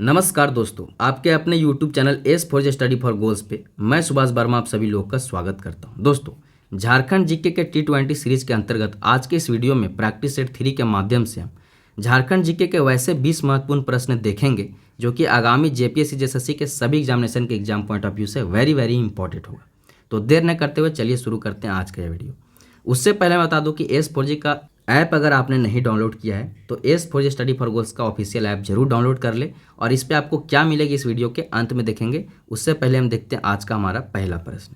नमस्कार दोस्तों, आपके अपने YouTube channel S for study for goals पे मैं सुभाष वर्मा आप सभी लोग का स्वागत करता हूं। दोस्तों, झारखंड जीके के T20 सीरीज के अंतर्गत आज के इस वीडियो में प्रैक्टिस सेट 3 के माध्यम से हम झारखंड जीके के वैसे 20 महत्वपूर्ण प्रश्न देखेंगे जो कि आगामी जेपीएससी जेएसएससी के सभी एग्जामिनेशन के एग्जाम पॉइंट ऑफ व्यू से वेरी इंपॉर्टेंट होगा। तो देर न करते हुए चलिए शुरू करते हैं आज का यह वीडियो। उससे पहले मैं बता दूं कि एस फॉर जी का ऐप अगर आपने नहीं डाउनलोड किया है तो S for G study for goals का ऑफिशियल ऐप जरूर डाउनलोड कर ले और इस पे आपको क्या मिलेगी इस वीडियो के अंत में देखेंगे। उससे पहले हम देखते हैं आज का हमारा पहला प्रश्न।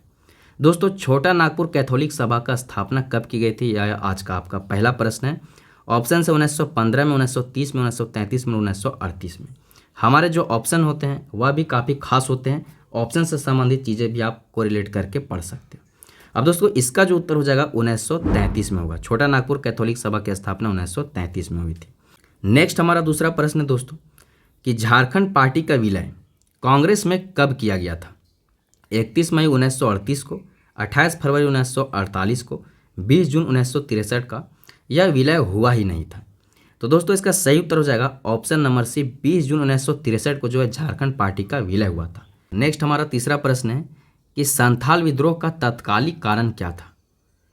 दोस्तों, छोटा नागपुर कैथोलिक सभा का स्थापना कब की गई थी, यह आज का आपका पहला प्रश्न है। ऑप्शन है 1915 में, 1930 में, 1933 में, 1938 में। हमारे जो ऑप्शन होते हैं वह भी काफ़ी खास होते हैं। ऑप्शन से संबंधित चीज़ें भी आप कोरिलेट करके पढ़ सकते हो। अब दोस्तों, इसका जो उत्तर हो जाएगा 1933 में होगा। छोटा नागपुर कैथोलिक सभा की स्थापना 1933 में हुई थी। नेक्स्ट हमारा दूसरा प्रश्न है दोस्तों कि झारखंड पार्टी का विलय कांग्रेस में कब किया गया था। 31 मई 1938 को, 28 फरवरी 1948 को, 20 जून 1963 का, यह विलय हुआ ही नहीं था। तो दोस्तों, इसका सही उत्तर हो जाएगा ऑप्शन नंबर सी, 20 जून 1963 को जो है झारखंड पार्टी का विलय हुआ था। नेक्स्ट हमारा तीसरा प्रश्न है कि संथाल विद्रोह का तत्कालिक कारण क्या था।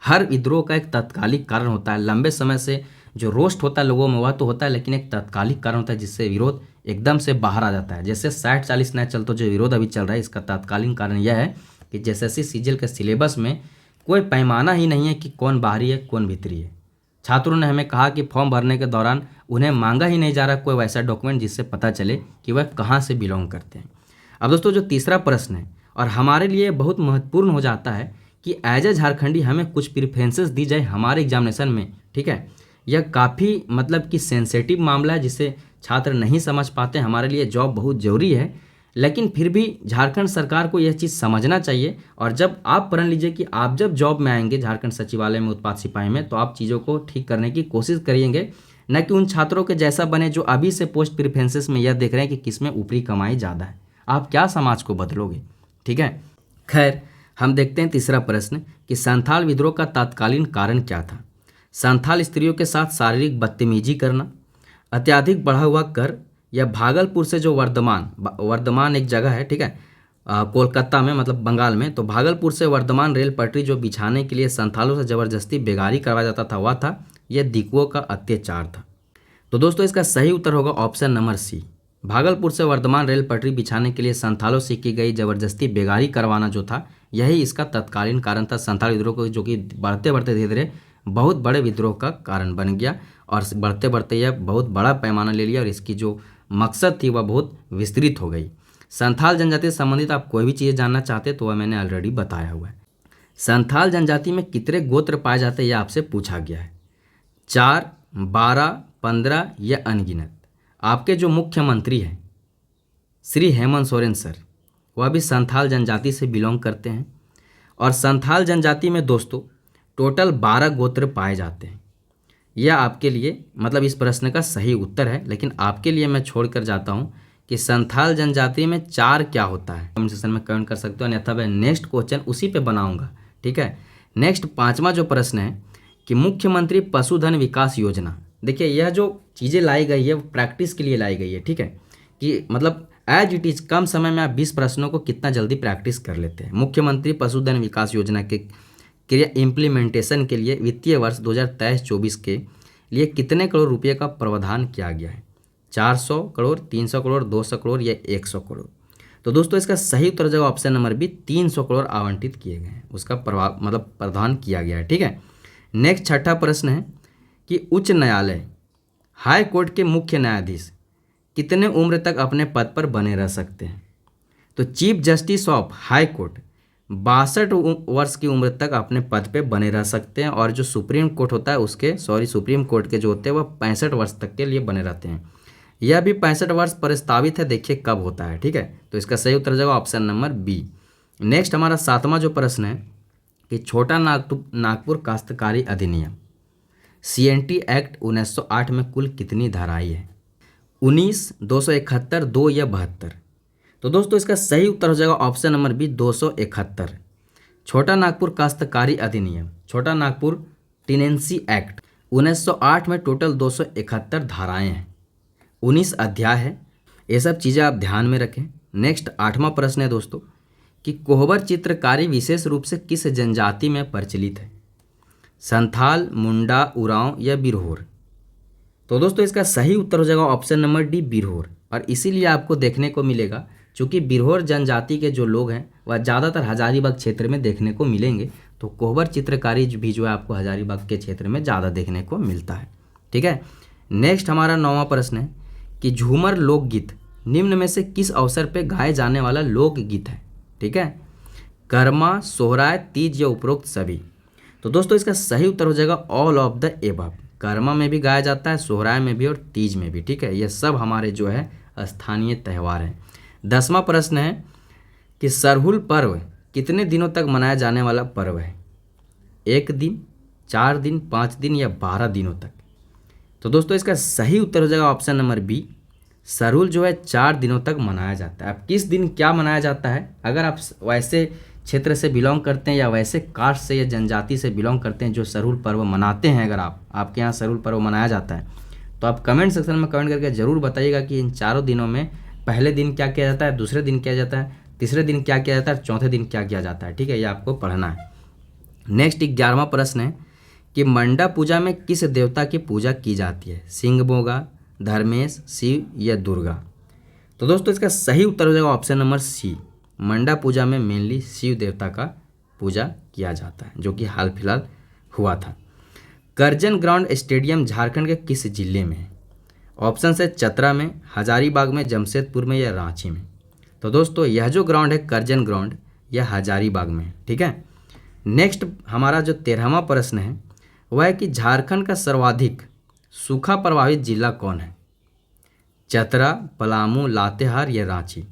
हर विद्रोह का एक तत्कालिक कारण होता है। लंबे समय से जो रोस्ट होता है लोगों में वह तो होता है, लेकिन एक तत्कालिक कारण होता है जिससे विरोध एकदम से बाहर आ जाता है। जैसे 60-40 न चलते जो विरोध अभी चल रहा है, इसका तत्कालीन कारण यह है कि जैसे सीजीएल के सिलेबस में कोई पैमाना ही नहीं है कि कौन बाहरी है कौन भीतरी है। छात्रों ने हमें कहा कि फॉर्म भरने के दौरान उन्हें मांगा ही नहीं जा रहा कोई वैसा डॉक्यूमेंट जिससे पता चले कि वह कहाँ से बिलोंग करते हैं। अब दोस्तों, जो तीसरा प्रश्न है और हमारे लिए बहुत महत्वपूर्ण हो जाता है कि एज ए झारखंडी हमें कुछ प्रिफरेंसेस दी जाए हमारे एग्जामिनेशन में, ठीक है। यह काफ़ी मतलब कि सेंसेटिव मामला है जिसे छात्र नहीं समझ पाते। हमारे लिए जॉब बहुत ज़रूरी है, लेकिन फिर भी झारखंड सरकार को यह चीज़ समझना चाहिए। और जब आप पढ़ लीजिए कि आप जब जॉब में आएंगे झारखंड सचिवालय में, उत्पाद सिपाही में, तो आप चीज़ों को ठीक करने की कोशिश करिएंगे, न कि उन छात्रों के जैसा बने जो अभी से पोस्ट प्रिफरेंसेस में यह देख रहे हैं कि किस में ऊपरी कमाई ज़्यादा है। आप क्या समाज को बदलोगे, ठीक है। खैर, हम देखते हैं तीसरा प्रश्न कि संथाल विद्रोह का तत्कालीन कारण क्या था। संथाल स्त्रियों के साथ शारीरिक बदतमीजी करना, अत्यधिक बढ़ा हुआ कर, या भागलपुर से जो वर्धमान एक जगह है, ठीक है, कोलकाता में मतलब बंगाल में, तो भागलपुर से वर्धमान रेल पटरी जो बिछाने के लिए संथालों से ज़बरदस्ती बेगारी करवाया जाता था वह था, यह दिकुओं का अत्याचार था। तो दोस्तों, इसका सही उत्तर होगा ऑप्शन नंबर सी, भागलपुर से वर्धमान रेल पटरी बिछाने के लिए संथालों से की गई जबरदस्ती बेगारी करवाना जो था, यही इसका तत्कालीन कारण था। संथाल विद्रोह को जो कि बढ़ते बढ़ते धीरे धीरे बहुत बड़े विद्रोह का कारण बन गया और बढ़ते बढ़ते यह बहुत बड़ा पैमाना ले लिया और इसकी जो मकसद थी वह बहुत विस्तृत हो गई। संथाल जनजाति से संबंधित आप कोई भी चीज़ जानना चाहते तो वह मैंने ऑलरेडी बताया हुआ है। संथाल जनजाति में कितने गोत्र पाए जाते हैं यह आपसे पूछा गया है। 4, 12, 15 या अनगिनत। आपके जो मुख्यमंत्री हैं श्री हेमंत सोरेन सर, वह भी संथाल जनजाति से बिलोंग करते हैं और संथाल जनजाति में दोस्तों टोटल 12 गोत्र पाए जाते हैं। यह आपके लिए मतलब इस प्रश्न का सही उत्तर है, लेकिन आपके लिए मैं छोड़कर जाता हूं कि संथाल जनजाति में 4 क्या होता है। कमेंट सेक्शन में कमेंट कर सकते हो, अन्यथा मैं नेक्स्ट क्वेश्चन उसी पे बनाऊंगा, ठीक है। नेक्स्ट 5वां जो प्रश्न है कि मुख्यमंत्री पशुधन विकास योजना, देखिए यह जो चीज़ें लाई गई है वो प्रैक्टिस के लिए लाई गई है, ठीक है, कि मतलब एज इट इज़ कम समय में आप 20 प्रश्नों को कितना जल्दी प्रैक्टिस कर लेते हैं। मुख्यमंत्री पशुधन विकास योजना के क्रिया इम्प्लीमेंटेशन के लिए वित्तीय वर्ष 2023-24 के लिए कितने करोड़ रुपये का प्रावधान किया गया है। 400 करोड़, 300 करोड़, 200 करोड़ या 100 करोड़। तो दोस्तों, इसका सही उत्तर जो ऑप्शन नंबर बी, 300 करोड़ आवंटित किए गए हैं, उसका प्रावधान किया गया है, ठीक है। नेक्स्ट 6वां प्रश्न है कि उच्च न्यायालय हाई कोर्ट के मुख्य न्यायाधीश कितने उम्र तक अपने पद पर बने रह सकते हैं। तो chief justice of high court 62 वर्ष की उम्र तक अपने पद पे बने रह सकते हैं और जो सुप्रीम कोर्ट होता है सुप्रीम कोर्ट के जो होते हैं वह 65 वर्ष तक के लिए बने रहते हैं। यह भी 65 वर्ष प्रस्तावित है, देखिए कब होता है, ठीक है। तो इसका सही उत्तर जाएगा ऑप्शन नंबर बी। नेक्स्ट हमारा 7वां जो प्रश्न है कि छोटा नागपुर काश्तकारी अधिनियम CNT एक्ट 1908 में कुल कितनी धाराएं हैं। 19, 271, 2 या 72। तो दोस्तों, इसका सही उत्तर हो जाएगा ऑप्शन नंबर बी, 271। छोटा नागपुर काश्तकारी अधिनियम, छोटा नागपुर टेनेंसी एक्ट 1908 में टोटल 271 धाराएं हैं, 19 अध्याय है। ये सब चीज़ें आप ध्यान में रखें। नेक्स्ट 8वां प्रश्न है दोस्तों कि कोहबर चित्रकारी विशेष रूप से किस जनजाति में प्रचलित है? संथाल, मुंडा, उरांव या बिरहोर? तो दोस्तों इसका सही उत्तर हो जाएगा ऑप्शन नंबर डी, बिरहोर। और इसीलिए आपको देखने को मिलेगा क्योंकि बिरहोर जनजाति के जो लोग हैं वह ज़्यादातर हजारीबाग क्षेत्र में देखने को मिलेंगे, तो कोहबर चित्रकारी भी जो है आपको हजारीबाग के क्षेत्र में ज़्यादा देखने को मिलता है। ठीक है। नेक्स्ट हमारा 9वां प्रश्न है कि झूमर लोकगीत निम्न में से किस अवसर पर गाए जाने वाला लोकगीत है? ठीक है, कर्मा, सोहराय, तीज या उपरोक्त सभी? तो दोस्तों इसका सही उत्तर हो जाएगा all of the above. Karma में भी गाया जाता है, सोहराय में भी और तीज में भी। ठीक है, ये सब हमारे जो है स्थानीय त्यौहार हैं। 10वां प्रश्न है कि सरहुल पर्व कितने दिनों तक मनाया जाने वाला पर्व है? 1 दिन, 4 दिन, 5 दिन या 12 दिनों तक? तो दोस्तों इसका सही उत्तर हो जाएगा ऑप्शन नंबर बी, सरहुल जो है 4 दिनों तक मनाया जाता है। अब किस दिन क्या मनाया जाता है, अगर आप वैसे क्षेत्र से बिलोंग करते हैं या वैसे कास्ट से या जनजाति से बिलोंग करते हैं जो सरहुल पर्व मनाते हैं, अगर आपके यहाँ सरहुल पर्व मनाया जाता है तो आप कमेंट सेक्शन में कमेंट करके ज़रूर बताइएगा कि इन चारों दिनों में पहले दिन क्या किया जाता है, दूसरे दिन क्या जाता है, तीसरे दिन क्या किया जाता है, चौथे दिन क्या किया जाता है। ठीक है, ये आपको पढ़ना है। नेक्स्ट 11वां प्रश्न है कि मंडा पूजा में किस देवता की पूजा की जाती है? सिंहबोगा, धर्मेश, शिव या दुर्गा? तो दोस्तों इसका सही उत्तर हो जाएगा ऑप्शन नंबर सी, मंडा पूजा में मेनली शिव देवता का पूजा किया जाता है, जो कि हाल फिलहाल हुआ था। करजन ग्राउंड स्टेडियम झारखंड के किस जिले में है? ऑप्शन है चतरा में, हजारीबाग में, जमशेदपुर में या रांची में? तो दोस्तों यह जो ग्राउंड है करजन ग्राउंड, यह हजारीबाग में है। ठीक है। नेक्स्ट हमारा जो 13वां प्रश्न है वह है कि झारखंड का सर्वाधिक सूखा प्रभावित जिला कौन है? चतरा, पलामू, लातेहार या रांची?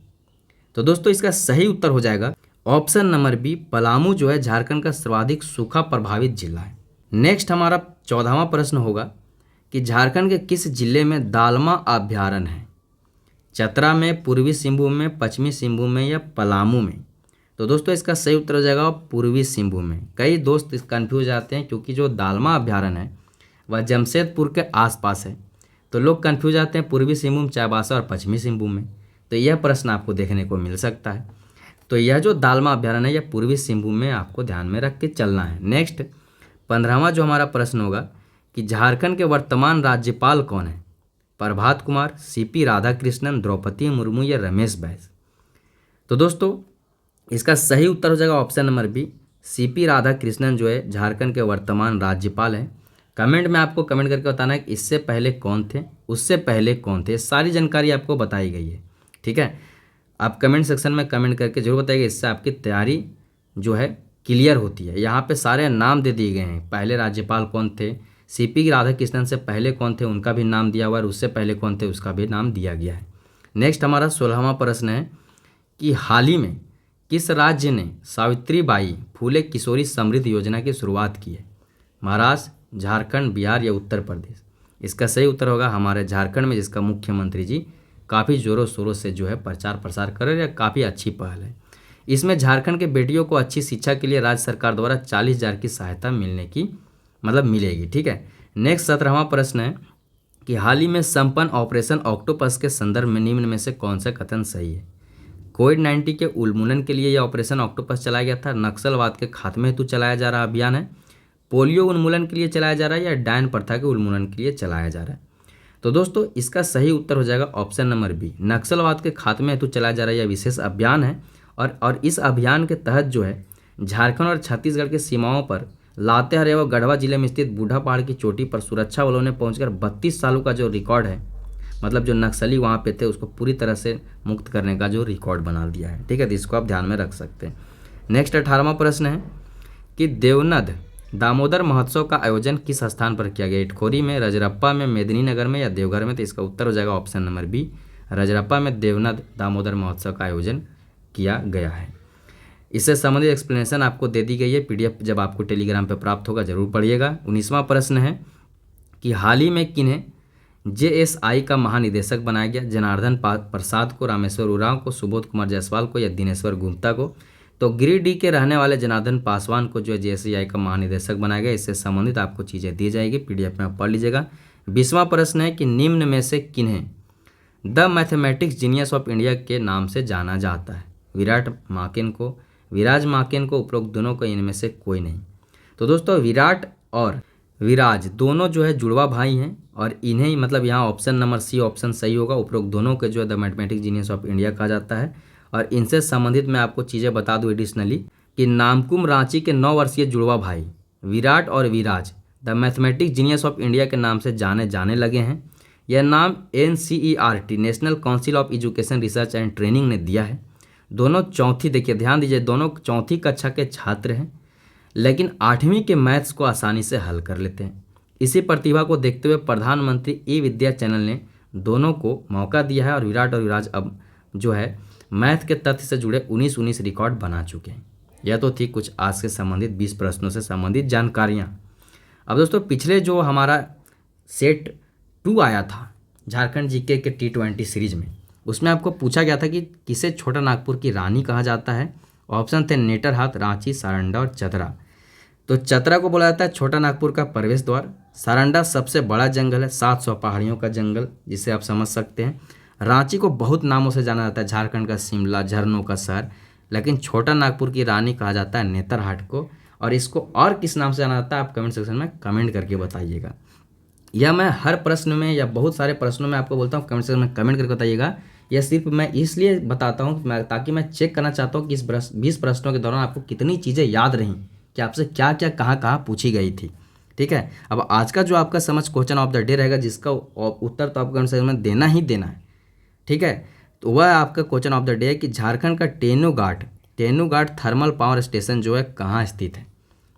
तो दोस्तों इसका सही उत्तर हो जाएगा ऑप्शन नंबर बी, पलामू जो है झारखंड का सर्वाधिक सूखा प्रभावित जिला है। नेक्स्ट हमारा 14वां प्रश्न होगा कि झारखंड के किस जिले में दालमा अभ्यारण्य है? चतरा में, पूर्वी सिंहभूम में, पश्चिमी सिंहभूम में या पलामू में? तो दोस्तों इसका सही उत्तर हो जाएगा पूर्वी सिंहभूम में। कई दोस्त कंफ्यूज आते हैं क्योंकि जो दालमा अभ्यारण्य है वह जमशेदपुर के आसपास है, तो लोग कंफ्यूज आते हैं पूर्वी सिंहभूम, चाईबासा और पश्चिमी सिंहभूम में। तो यह प्रश्न आपको देखने को मिल सकता है। तो यह जो दालमा अभ्यारण्य है यह पूर्वी सिंहभूम में आपको ध्यान में रख के चलना है। नेक्स्ट 15वां जो हमारा प्रश्न होगा कि झारखंड के वर्तमान राज्यपाल कौन है? प्रभात कुमार, सीपी राधाकृष्णन, द्रौपदी मुर्मू या रमेश बैस? तो दोस्तों इसका सही उत्तर हो जाएगा option number B, CP Radhakrishnan जो है झारखंड के वर्तमान राज्यपाल हैं। कमेंट में आपको कमेंट करके बताना है कि इससे पहले कौन थे, उससे पहले कौन थे, सारी जानकारी आपको बताई गई है। ठीक है, आप कमेंट सेक्शन में कमेंट करके जरूर बताइएगा, इससे आपकी तैयारी जो है क्लियर होती है। यहाँ पे सारे नाम दे दिए गए हैं, पहले राज्यपाल कौन थे, सीपी राधाकृष्णन से पहले कौन थे उनका भी नाम दिया हुआ है, उससे पहले कौन थे उसका भी नाम दिया गया है। नेक्स्ट हमारा 16वां प्रश्न है कि हाल ही में किस राज्य ने सावित्रीबाई फूले किशोरी समृद्धि योजना की शुरुआत की है? महाराष्ट्र, झारखंड, बिहार या उत्तर प्रदेश? इसका सही उत्तर होगा हमारे झारखंड में, जिसका मुख्यमंत्री जी काफ़ी ज़ोरों शोरों से जो है प्रचार प्रसार कर रहे हैं। काफ़ी अच्छी पहल है। इसमें झारखंड के बेटियों को अच्छी शिक्षा के लिए राज्य सरकार द्वारा 40,000 की सहायता मिलेगी। ठीक है। नेक्स्ट 17वां प्रश्न है कि हाल ही में संपन्न ऑपरेशन ऑक्टोपस के संदर्भ में निम्न में से कौन सा कथन सही है? कोविड-19 के उन्मूलन के लिए यह ऑपरेशन ऑक्टोपस चलाया गया था, नक्सलवाद के खात्मे हेतु चलाया जा रहा अभियान है, पोलियो उन्मूलन के लिए चलाया जा रहा है या डायन प्रथा के उन्मूलन के लिए चलाया जा रहा है? तो दोस्तों इसका सही उत्तर हो जाएगा ऑप्शन नंबर बी, नक्सलवाद के खात्मे हेतु चलाया जा रहा है यह विशेष अभियान है। और इस अभियान के तहत जो है झारखंड और छत्तीसगढ़ की सीमाओं पर लातेहार एवं गढ़वा जिले में स्थित बूढ़ा पहाड़ की चोटी पर सुरक्षा बलों ने पहुंचकर 32 सालों का जो रिकॉर्ड है, मतलब जो नक्सली वहाँ पे थे उसको पूरी तरह से मुक्त करने का जो रिकॉर्ड बना दिया है। ठीक है, तो इसको आप ध्यान में रख सकते हैं। नेक्स्ट 18वां प्रश्न है कि देवनद दामोदर महोत्सव का आयोजन किस स्थान पर किया गया? इटखोरी में, रजरप्पा में, मेदिनीनगर में या देवघर में? तो इसका उत्तर हो जाएगा ऑप्शन नंबर बी, रजरप्पा में देवनद दामोदर महोत्सव का आयोजन किया गया है। इससे संबंधित एक्सप्लेनेशन आपको दे दी गई है, पीडीएफ जब आपको टेलीग्राम पर प्राप्त होगा जरूर पढ़िएगा। 19वां प्रश्न है कि हाल ही में किन्हें जेएसआई का महानिदेशक बनाया गया? जनार्दन प्रसाद को, रामेश्वर उरांव को, सुबोध कुमार जायसवाल को या दिनेश्वर गुप्ता को? तो गिरिडीह के रहने वाले जनार्दन पासवान को जो है जेएसआई का महानिदेशक बनाया गया। इससे संबंधित आपको चीज़ें दी जाएगी, पीडीएफ में आप पढ़ लीजिएगा। 20वां प्रश्न है कि निम्न में से किन्हें the mathematics genius of India के नाम से जाना जाता है? विराट मार्किन को, विराज मार्किन को, उपरोक्त दोनों को, इनमें से कोई नहीं। तो दोस्तों विराट और विराज दोनों जो है जुड़वा भाई हैं और इन्हें मतलब यहाँ ऑप्शन नंबर सी ऑप्शन सही होगा। उपरोक्त दोनों के जो है the mathematics genius of India कहा जाता है। और इनसे संबंधित मैं आपको चीज़ें बता दूँ एडिशनली कि नामकुम रांची के 9 वर्षीय जुड़वा भाई विराट और Viraj the mathematics genius of India के नाम से जाने लगे हैं। यह नाम NCERT national council of education research and training ने दिया है। दोनों चौथी, देखिए ध्यान दीजिए, दोनों चौथी कक्षा के छात्र हैं लेकिन 8वीं के मैथ्स को आसानी से हल कर लेते हैं। इसी प्रतिभा को देखते हुए प्रधानमंत्री ई विद्या चैनल ने दोनों को मौका दिया है और विराट और विराज अब जो है मैथ के तथ्य से जुड़े 19 रिकॉर्ड बना चुके हैं। यह तो थी कुछ आज से संबंधित 20 प्रश्नों से संबंधित जानकारियाँ। अब दोस्तों पिछले जो हमारा सेट 2 आया था झारखंड जीके के T20 सीरीज में, उसमें आपको पूछा गया था कि किसे छोटा नागपुर की रानी कहा जाता है। ऑप्शन थे नेतरहाट, रांची, सारंडा और चतरा। तो चतरा को बोला जाता है छोटा नागपुर का प्रवेश द्वार। सारंडा सबसे बड़ा जंगल है, 700 पहाड़ियों का जंगल, जिसे आप समझ सकते हैं। रांची को बहुत नामों से जाना जाता है, झारखंड का शिमला, झरनों का शहर, लेकिन छोटा नागपुर की रानी कहा जाता है नेतरहाट को। और इसको और किस नाम से जाना जाता है आप कमेंट सेक्शन में कमेंट करके बताइएगा। यह मैं हर प्रश्न में या बहुत सारे प्रश्नों में आपको बोलता हूँ कमेंट सेक्शन में कमेंट करके बताइएगा। यह सिर्फ मैं इसलिए बताता हूँ ताकि मैं चेक करना चाहता हूँ कि इस 20 प्रश्नों के दौरान आपको कितनी चीज़ें याद रहीं, कि आपसे क्या क्या कहाँ पूछी गई थी। ठीक है, अब आज का जो आपका समझ क्वेश्चन ऑफ द डे रहेगा, जिसका उत्तर तो आपको कमेंट सेक्शन में देना ही देना है। ठीक है, तो वह आपका क्वेश्चन ऑफ द डे है कि झारखंड का तेनूघाट थर्मल पावर स्टेशन जो है कहाँ स्थित है?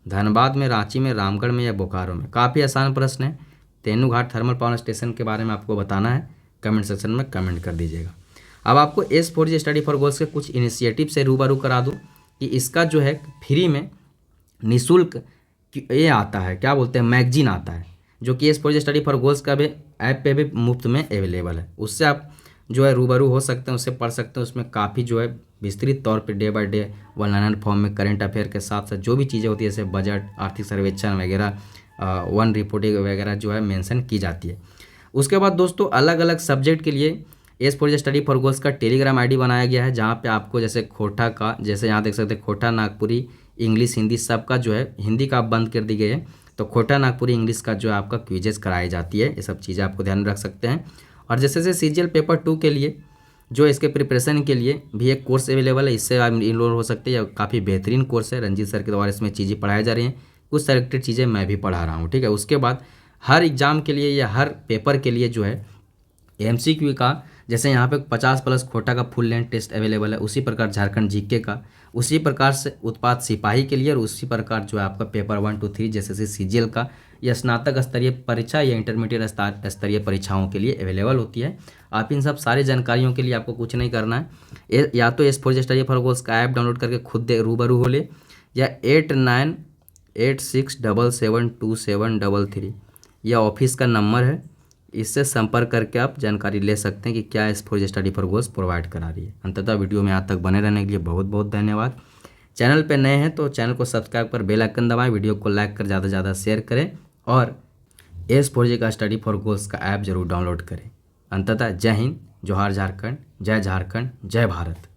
धनबाद में, रांची में, रामगढ़ में या बोकारो में? काफ़ी आसान प्रश्न है। तेनूघाट थर्मल पावर स्टेशन के बारे में आपको बताना है, कमेंट सेक्शन में कमेंट कर दीजिएगा। अब आपको S4G स्टडी फॉर गोल्स के कुछ इनिशिएटिव से रूबरू करा दूँ कि इसका जो है फ्री में निःशुल्क ये आता है, क्या बोलते हैं, मैगजीन आता है, जो कि S4G स्टडी फॉर गोल्स का भी ऐप पे भी मुफ्त में अवेलेबल है। उससे आप जो है रूबरू हो सकते हैं, उससे पढ़ सकते हैं। उसमें काफ़ी जो है विस्तृत तौर पे डे बाय डे 1-लाइनर फॉर्म में करंट अफेयर के साथ साथ जो भी चीज़ें होती है जैसे बजट, आर्थिक सर्वेक्षण वगैरह, वन रिपोर्टिंग वगैरह जो है मेंशन की जाती है। उसके बाद दोस्तों अलग अलग सब्जेक्ट के लिए S4G स्टडी फॉर गोल्स का टेलीग्राम ID बनाया गया है, जहाँ पे आपको जैसे खोटा का, जैसे यहाँ देख सकते हैं खोटा, नागपुरी, इंग्लिश, हिंदी, सबका जो है हिंदी का आप बंद कर दी गई है, तो खोटा, नागपुरी, इंग्लिश का जो है आपका क्विजेस कराई जाती है। ये सब चीज़ें आपको ध्यान में रख सकते हैं। और जैसे CGL पेपर 2 के लिए जो इसके प्रिपरेशन के लिए भी एक कोर्स अवेलेबल है, इससे आप इनरोल हो सकते हैं। काफ़ी बेहतरीन कोर्स है, रंजीत सर के द्वारा इसमें चीज़ें पढ़ाई जा रही हैं, कुछ सेलेक्टेड चीज़ें मैं भी पढ़ा रहा हूँ। ठीक है, उसके बाद हर एग्ज़ाम के लिए या हर पेपर के लिए जो है MCQ का, जैसे यहाँ पे 50+ खोटा का फुल लेंथ टेस्ट अवेलेबल है, उसी प्रकार झारखंड जीके का, उसी प्रकार से उत्पाद सिपाही के लिए, और उसी प्रकार जो है आपका पेपर 1 2 3 जैसे CGL का या स्नातक स्तरीय परीक्षा या इंटरमीडिएट स्तरीय परीक्षाओं के लिए अवेलेबल होती है। आप इन सब सारी जानकारियों के लिए आपको कुछ नहीं करना है, या तो S4G स्टडी फॉर गोल्स का ऐप डाउनलोड करके खुद रूबरू हो ले, या 8986772733 यह ऑफिस का नंबर है, इससे संपर्क करके आप जानकारी ले सकते हैं कि क्या S4G study for goals provide करा रही है। अंततः वीडियो में यहाँ तक बने रहने के लिए बहुत बहुत धन्यवाद। चैनल पे नए हैं तो चैनल को सब्सक्राइब कर बेल आइकन दबाएं, वीडियो को लाइक कर ज़्यादा से ज़्यादा शेयर करें और S4G का स्टडी फॉर गोल्स का ऐप जरूर डाउनलोड करें। अंततः जय हिंद, जोहार झारखंड, जय झारखंड, जय भारत।